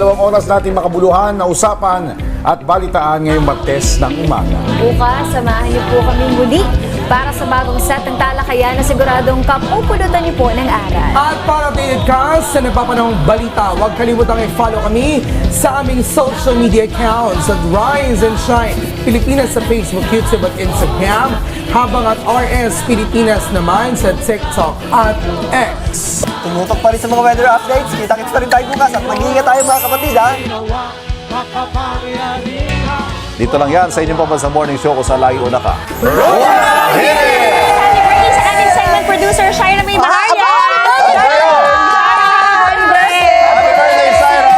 Dalawang oras natin makabuluhan na usapan at balitaan ngayong Martes ng umaga. Bukas, samahan niyo po kami muli para sa bagong set ng talakayan na siguradong kapupulutan niyo po ng aral. At para updated ka sa napapanahong balita, huwag kalimutang i-follow kami sa aming social media accounts at Rise and Shine Pilipinas sa Facebook, YouTube at Instagram, habang at RS Pilipinas naman sa TikTok at X. Tumutok pa rin sa mga weather updates. Kita-kits pa rin tayo bukas at mag-iingat tayo mga kapatid, ha? Dito lang yan sa inyong pambansa morning show ko sa Layo na ka. Happy birthday sa aming segment producer, Shaira May Baharia! Happy birthday, Syra!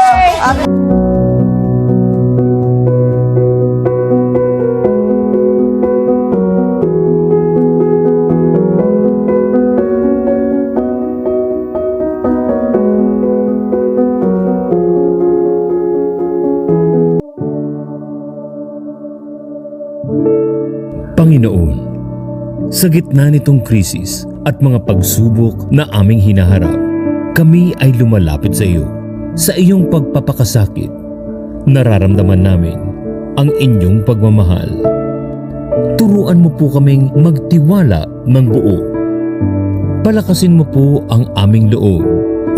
Panginoon, sa gitna nitong krisis at mga pagsubok na aming hinaharap, kami ay lumalapit sa iyo. Sa iyong pagpapakasakit, nararamdaman namin ang inyong pagmamahal. Turuan mo po kaming magtiwala ng buo. Palakasin mo po ang aming loob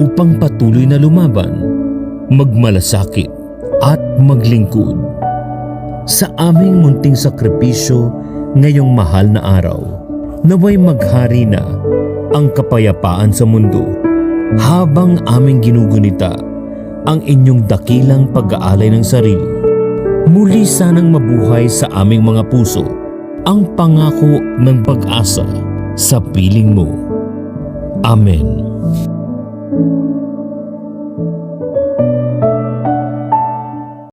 upang patuloy na lumaban, magmalasakit at maglingkod. Sa aming munting sakripisyo ngayong mahal na araw, naway maghari na ang kapayapaan sa mundo habang aming ginugunita ang inyong dakilang pag-aalay ng sarili. Muli sanang mabuhay sa aming mga puso ang pangako ng pag-asa sa piling mo. Amen.